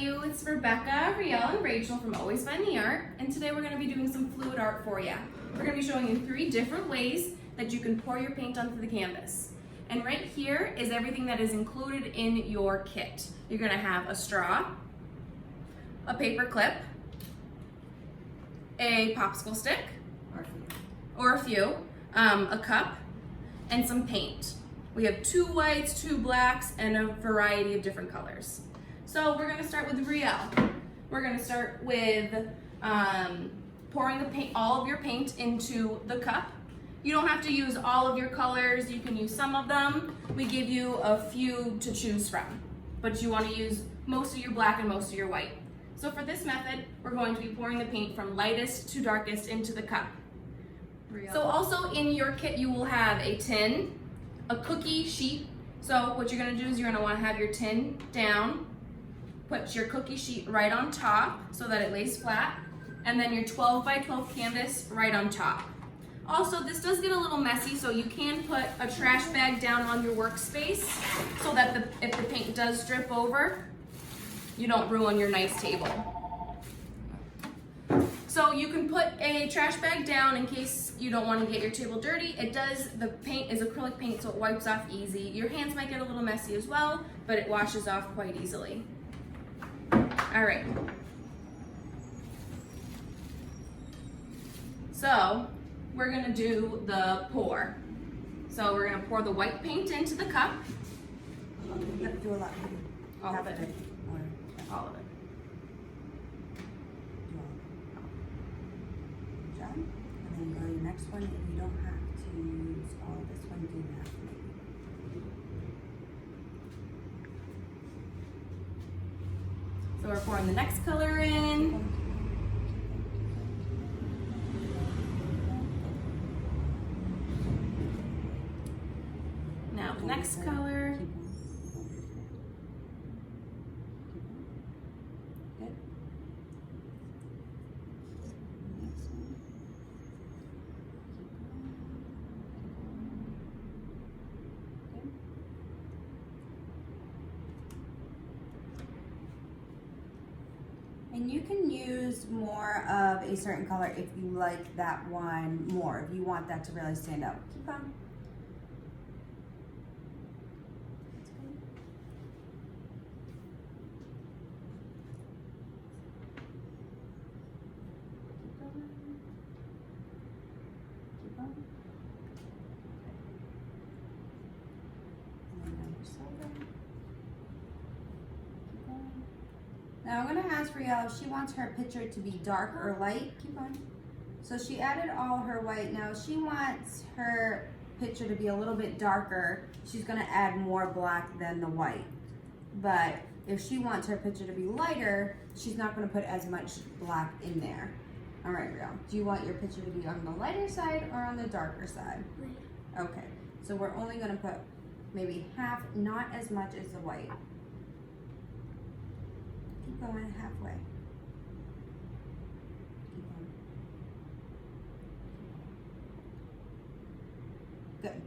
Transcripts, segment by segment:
you? It's Rebecca, Riel, and Rachel from Always Find the Art, and today we're going to be doing some fluid art for you. We're going to be showing you 3 different ways that you can pour your paint onto the canvas. And right here is everything that is included in your kit. You're going to have a straw, a paper clip, a popsicle stick, or a few, a cup, and some paint. We have 2 whites, 2 blacks, and a variety of different colors. So we're gonna start with Riel. We're gonna start with pouring the paint, all of your paint into the cup. You don't have to use all of your colors, you can use some of them. We give you a few to choose from, but you wanna use most of your black and most of your white. So for this method, we're going to be pouring the paint from lightest to darkest into the cup. So also in your kit, you will have a tin, a cookie sheet. So what you're gonna do is you're gonna wanna have your tin down, put your cookie sheet right on top so that it lays flat, and then your 12 by 12 canvas right on top. Also, this does get a little messy, so you can put a trash bag down on your workspace so that if the paint does drip over, you don't ruin your nice table. So you can put a trash bag down in case you don't want to get your table dirty. The paint is acrylic paint, so it wipes off easy. Your hands might get a little messy as well, but it washes off quite easily. All right. So we're gonna do the pour. So we're gonna pour the white paint into the cup. You have to do a lot. All of it. All of it. And then go to your next one. If you don't have to use all of this one, do that. So we're pouring the next color in. Now the next color. Good. Next one. Good. And you can use more of a certain color if you like that one more, if you want that to really stand out. Keep going. That's good. Keep going. Keep going. And then another silver. Keep going. Now I'm gonna ask Riel if she wants her picture to be dark or light. Keep going. So she added all her white. Now she wants her picture to be a little bit darker. She's gonna add more black than the white. But if she wants her picture to be lighter, she's not gonna put as much black in there. All right, Riel, do you want your picture to be on the lighter side or on the darker side? Okay, so we're only gonna put maybe half, not as much as the white. Keep going halfway. Keep going. Good.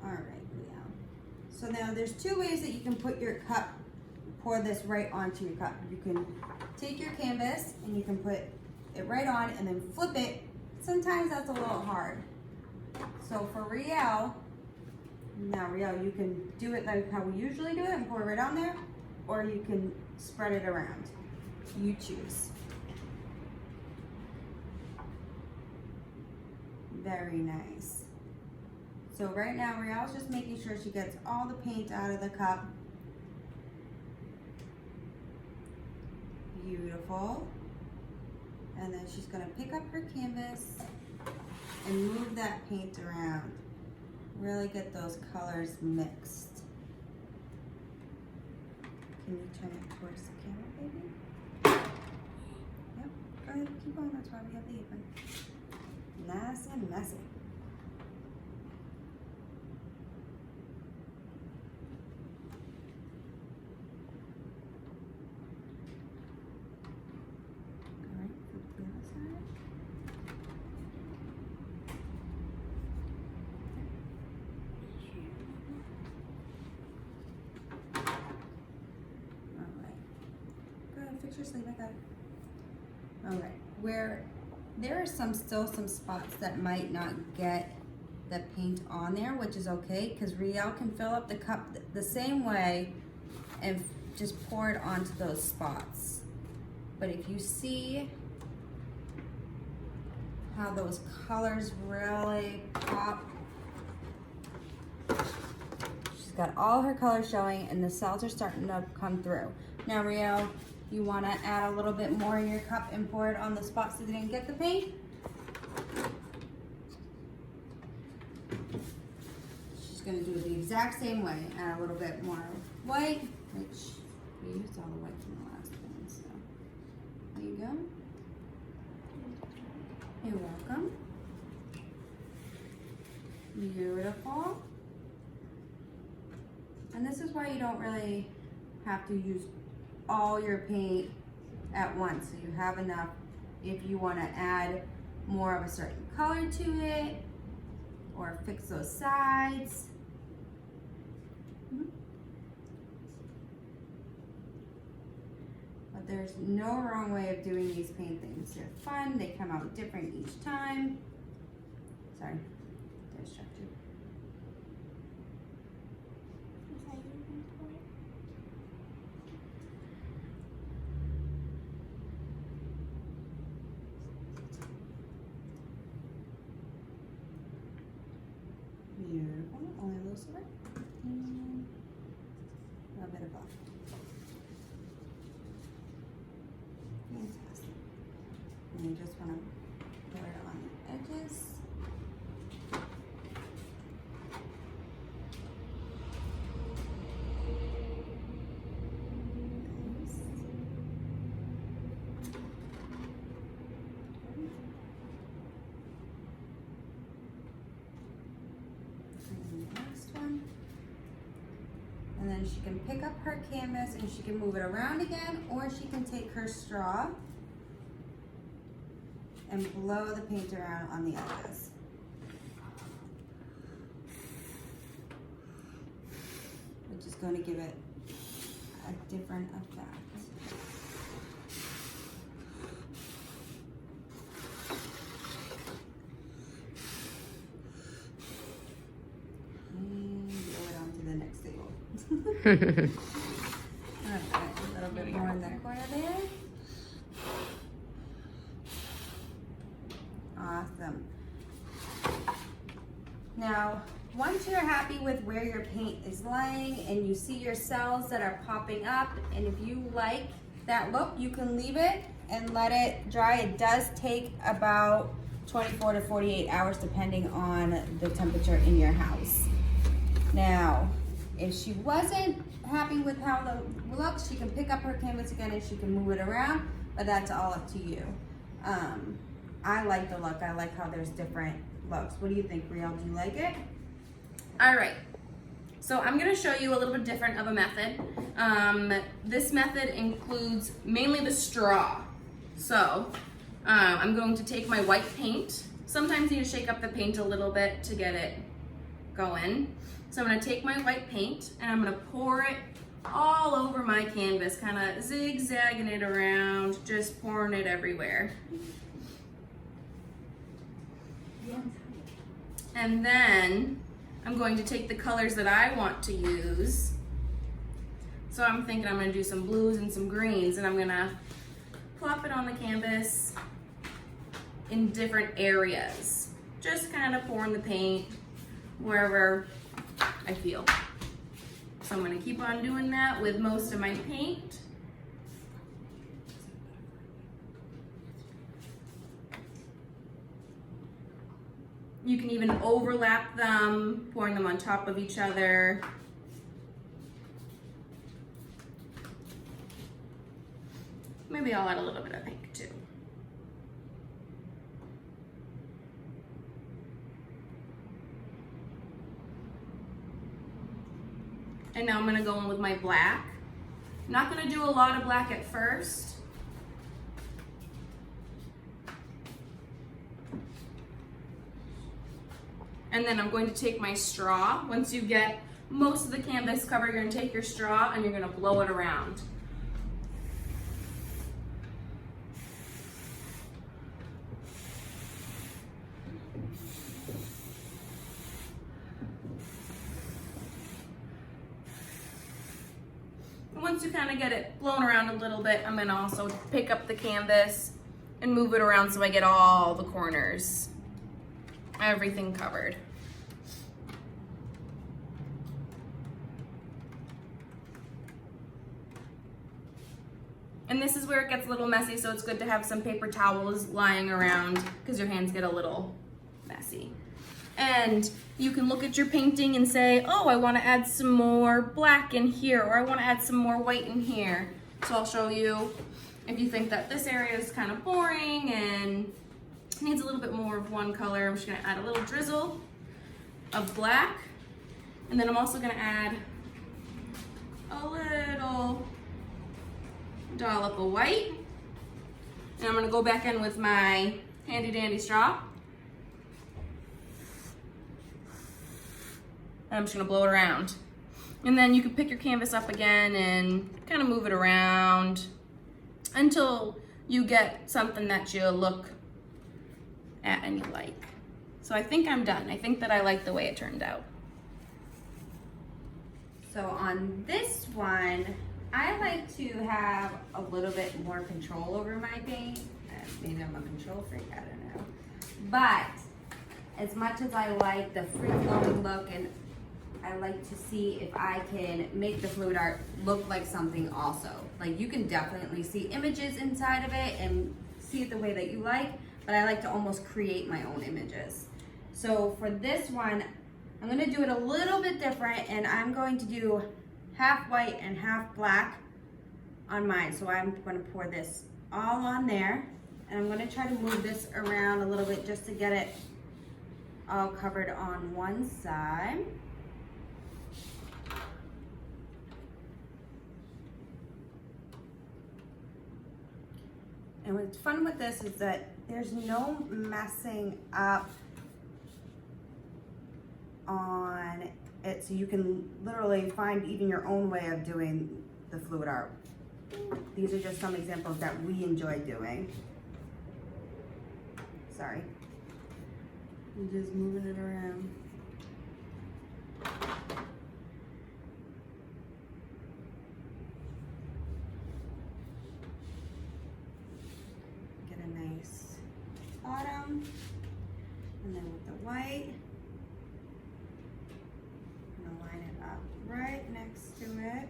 All right, Riel. So now there's 2 ways that you can put your cup, pour this right onto your cup. You can take your canvas and you can put it right on and then flip it. Sometimes that's a little hard. So for Riel, now Riel, you can do it like how we usually do it and pour it right on there, or you can spread it around. You choose. Very nice. So right now, Riel's just making sure she gets all the paint out of the cup. Beautiful. And then she's gonna pick up her canvas and move that paint around. Really get those colors mixed. Can you turn it towards the camera, baby? Yep, go ahead, keep going, that's why we have the apron. Nice and messy. All right, flip the other side. fix your sleeve, I got it. All right, where there are still some spots that might not get the paint on there, which is okay, because Riel can fill up the cup the same way and just pour it onto those spots. But if you see how those colors really pop, she's got all her colors showing and the cells are starting to come through. Now Riel, you want to add a little bit more in your cup and pour it on the spots that didn't get the paint? She's going to do it the exact same way. Add a little bit more white, which we used all the white from the last one, so there you go. You're welcome. Beautiful. And this is why you don't really have to use all your paint at once, so you have enough if you want to add more of a certain color to it or fix those sides. But there's no wrong way of doing these paint things. They're fun, they come out different each time. Sorry, distracted. Beautiful, only a little silver and a little bit of black. Fantastic. And you just want to pour it on the edges. Nice. And the next one. And then she can pick up her canvas and she can move it around again, or she can take her straw and blow the paint around on the edges. Which is going to give it a different effect. And blow it onto the next table. Okay, a little bit more in that corner there. Awesome. Now, once you're happy with where your paint is laying and you see your cells that are popping up, and if you like that look, you can leave it and let it dry. It does take about 24 to 48 hours depending on the temperature in your house. Now, if she wasn't happy with how the looks, she can pick up her canvas again and she can move it around, but that's all up to you. I like the look. I like how there's different looks. What do you think, Riel? Do you like it? All right, so I'm gonna show you a little bit different of a method. This method includes mainly the straw. So I'm going to take my white paint. Sometimes you need to shake up the paint a little bit to get it going. So I'm gonna take my white paint and I'm gonna pour it all over my canvas, kind of zigzagging it around, just pouring it everywhere. And then I'm going to take the colors that I want to use. So I'm thinking I'm gonna do some blues and some greens, and I'm gonna plop it on the canvas in different areas. Just kind of pouring the paint wherever I feel. So I'm gonna keep on doing that with most of my paint. You can even overlap them, pouring them on top of each other. Maybe I'll add a little bit of pink too. And now I'm gonna go in with my black. I'm not gonna do a lot of black at first. And then I'm going to take my straw. Once you get most of the canvas covered, you're gonna take your straw and you're gonna blow it around. And once you kind of get it blown around a little bit, I'm gonna also pick up the canvas and move it around so I get all the corners, everything covered. And this is where it gets a little messy, so it's good to have some paper towels lying around because your hands get a little messy. And you can look at your painting and say, oh, I want to add some more black in here, or I want to add some more white in here. So I'll show you if you think that this area is kind of boring and needs a little bit more of one color. I'm just going to add a little drizzle of black. And then I'm also going to add a little dollop of white. And I'm going to go back in with my handy dandy straw. And I'm just gonna blow it around. And then you can pick your canvas up again and kind of move it around until you get something that you look at and you like. So I think I'm done. I think that I like the way it turned out. So on this one, I like to have a little bit more control over my paint. Maybe I'm a control freak, I don't know. But as much as I like the free-flowing look, and I like to see if I can make the fluid art look like something also. Like, you can definitely see images inside of it and see it the way that you like, but I like to almost create my own images. So for this one, I'm gonna do it a little bit different, and I'm going to do half white and half black on mine. So I'm gonna pour this all on there, and I'm gonna try to move this around a little bit just to get it all covered on one side. And what's fun with this is that there's no messing up on it, so you can literally find even your own way of doing the fluid art. These are just some examples that we enjoy doing. Sorry. I'm just moving it around. Get a nice bottom, and then with the white, I'm gonna line it up right next to it.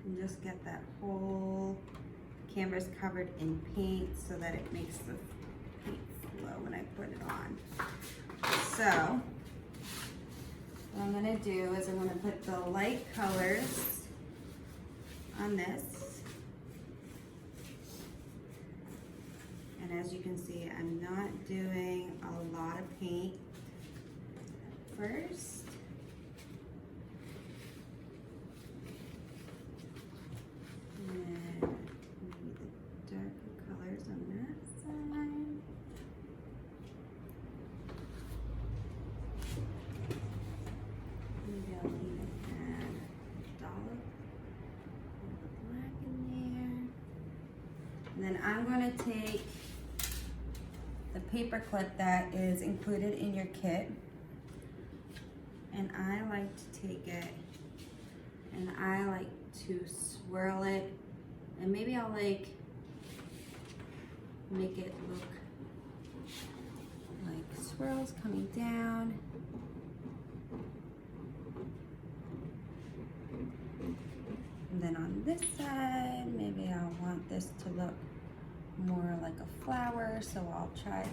And just get that whole canvas covered in paint so that it makes the paint flow when I put it on. So what I'm gonna do is I'm gonna put the light colors on this. And as you can see, I'm not doing a lot of paint first. And maybe the darker colors on that side. Maybe I'll even add a dollop of the black in there. And then I'm going to take the paper clip that is included in your kit, and I like to take it and I like to swirl it, and maybe I'll like make it look like swirls coming down. And then on this side, maybe I'll want this to look more like a flower, so I'll try to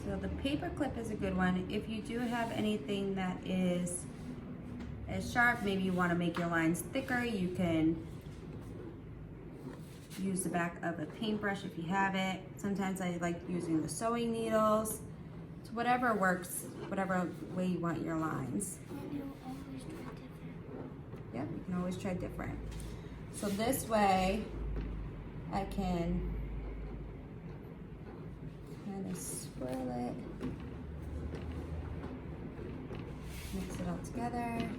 so the paper clip is a good one. If you do have anything that is as sharp, maybe you want to make your lines thicker, you can use the back of a paintbrush if you have it. Sometimes I like using the sewing needles. So whatever works, whatever way you want your lines. Yep, you can always try different. So this way, I can kind of swirl it, mix it all together.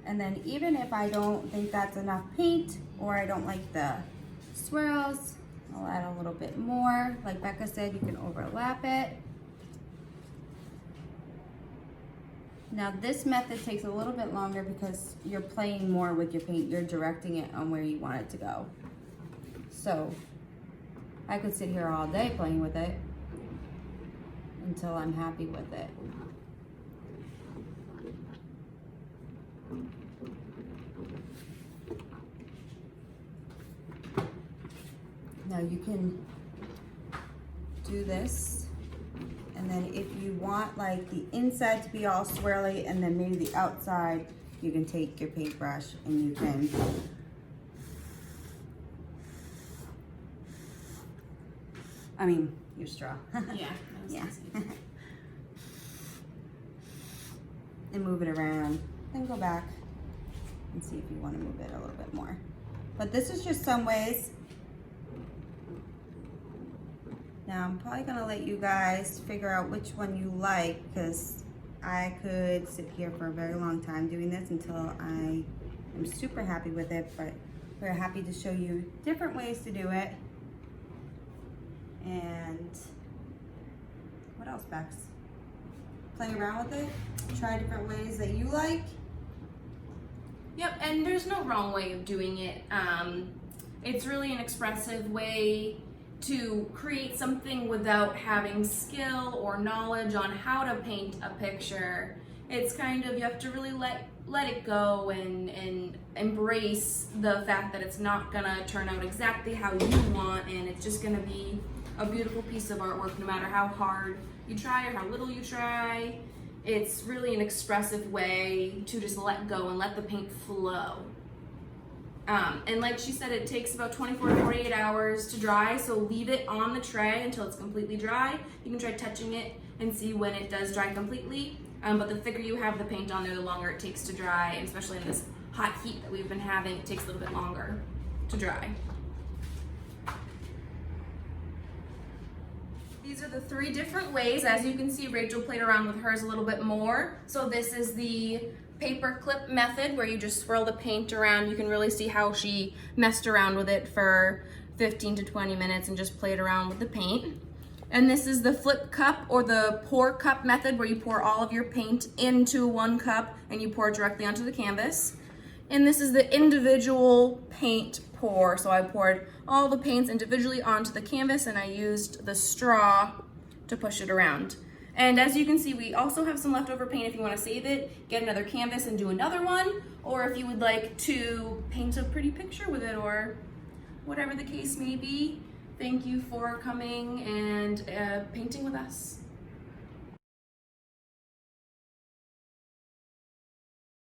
And then even if I don't think that's enough paint or I don't like the swirls, I'll add a little bit more. Like Becca said, you can overlap it. Now this method takes a little bit longer because you're playing more with your paint. You're directing it on where you want it to go. So I could sit here all day playing with it until I'm happy with it. Now you can do this, and then if you want like the inside to be all swirly and then maybe the outside, you can take your paintbrush and you can your straw. Yeah. Yeah. And move it around, then go back and see if you want to move it a little bit more. But this is just some ways. Now I'm probably gonna let you guys figure out which one you like, because I could sit here for a very long time doing this until I am super happy with it, but we're happy to show you different ways to do it. And what else, Bex? Play around with it, try different ways that you like. Yep, and there's no wrong way of doing it. It's really an expressive way to create something without having skill or knowledge on how to paint a picture. It's kind of, you have to really let it go and embrace the fact that it's not gonna turn out exactly how you want, and it's just gonna be a beautiful piece of artwork no matter how hard you try or how little you try. It's really an expressive way to just let go and let the paint flow. And like she said, it takes about 24 to 48 hours to dry, so leave it on the tray until it's completely dry. You can try touching it and see when it does dry completely, but the thicker you have the paint on there, the longer it takes to dry, and especially in this hot heat that we've been having, it takes a little bit longer to dry. These are the 3 different ways. As you can see, Rachel played around with hers a little bit more. So this is the paper clip method where you just swirl the paint around. You can really see how she messed around with it for 15 to 20 minutes and just played around with the paint. And this is the flip cup or the pour cup method where you pour all of your paint into one cup and you pour it directly onto the canvas. And this is the individual paint pour. So I poured all the paints individually onto the canvas and I used the straw to push it around. And as you can see, we also have some leftover paint if you want to save it, get another canvas and do another one, or if you would like to paint a pretty picture with it, or whatever the case may be. Thank you for coming and painting with us.